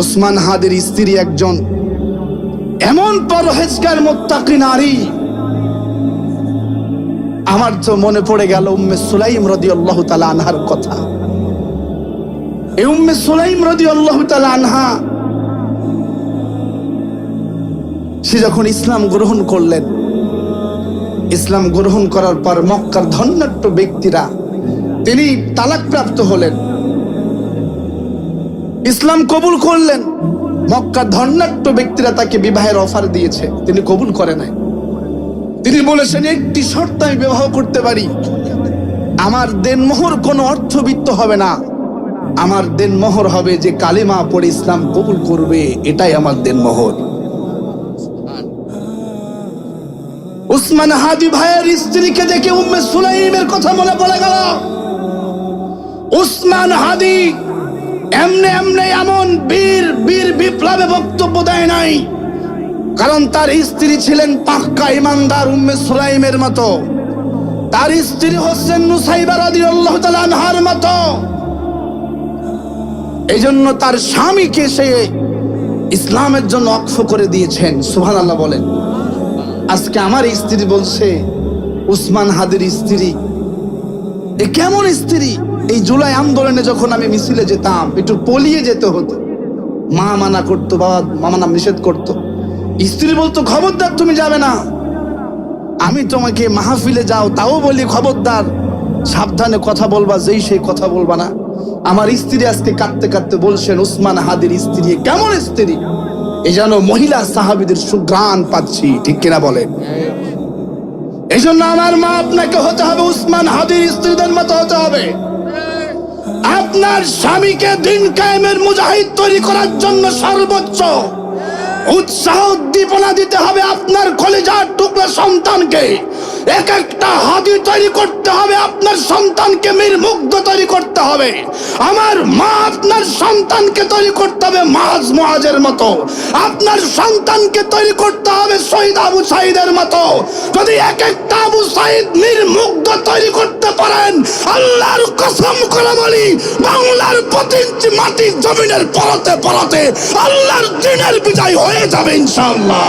ওসমান হাদির স্ত্রী একজন এমন পরহেজগার মুত্তাকি নারী। আমার তো মনে পড়ে গেল উম্মে সুলাইম রাদিয়াল্লাহু তাআলা আনহার কথা। এই উম্মে সুলাইম রাদিয়াল্লাহু তাআলা আনহা সে যখন ইসলাম গ্রহণ করলেন, ইসলাম গ্রহণ করার পর মক্কার ধন্যাঢ্য ব্যক্তিরা, তিনি তালাকপ্রাপ্ত হলেন, ইসলাম কবুল করলেন। মক্কার ধন্যাঢ্য ব্যক্তিরা তাকে বিবাহের অফার দিয়েছে, তিনি কবুল করে নাই। তিনি বলেছেন, একটি শর্ত আমি বিবাহ করতে পারি, আমার দেনমোহর কোনো অর্থবিত্ত হবে না, আমার দেনমোহর হবে যে কালেমা পড়ে ইসলাম কবুল করবে, এটাই আমার দেনমোহর। উসমান হাদি ভাইয়ের স্ত্রীকে দেখে উম্মে সুলাইমের কথা মনে পড়ে গেল। উসমান হাদি এমনে এমন বীর বিপ্লবে বক্তব্য দেয় নাই, কারণ তার স্ত্রী ছিলেন পাক্কা ইমানদার উম্মে সুলাইমের মতো। তার স্ত্রী হচ্ছেন নুসাইবা রাদিয়াল্লাহু তাআলা আনহার মতো। এই জন্য তার স্বামীকে সে ইসলামের জন্য অক্ষ করে দিয়েছেন। সুবহানাল্লাহ বলেন। আজকে আমার স্ত্রী বলছে, উসমান হাদির স্ত্রী এ কেমন স্ত্রী? এই জুলাই আন্দোলনে যখন আমি মিছিলে যেতাম, একটু পলিয়ে যেতে হতো, মা মানা করতো, বাবা মানা নিষেধ করতো। স্ত্রী বলতো, খবরদার তুমি যাবে না। আমি তোমাকে মাহফিলে যাও, তাও বলি খবরদার সাবধানে কথা বলবা, যেই সেই কথা বলবা না। আমার স্ত্রী আজকে কাঁদতে কাঁদতে বলছেন, উসমান হাদির স্ত্রী কেমন স্ত্রী? এই যেন মহিলা সাহাবীদের সুঘ্রাণ পাচ্ছি, ঠিক কিনা বলেন? এই জন্য আমার মা, আপনাকে হতে হবে উসমান হাদির স্ত্রীদের মতো হতে হবে। আপনার স্বামীকে দিন কায়েমের মুজাহিদ তৈরি করার জন্য সর্বোচ্চ উৎসাহ উদ্দীপনা দিতে হবে। আপনার কলিজার টুকরা সন্তানকে এক একটা হাদি তৈরি করতে হবে, আপনার সন্তানকে মীর মুগ্ধ তৈরি করতে হবে। আমার মা, আপনার সন্তানকে তৈরি করতে হবে মুআজের মতো, আপনার সন্তানকে তৈরি করতে হবে শহীদ আবু সাঈদের মতো। যদি এক একটা আবু সাঈদ মীর মুগ্ধ তৈরি করতে পারেন, আল্লাহর কসম করে বলি, বাংলার প্রতি ইঞ্চি মাটির জমিনের পরতে পরতে আল্লাহর দ্বীনের বিজয় হয়ে যাবে ইনশাআল্লাহ।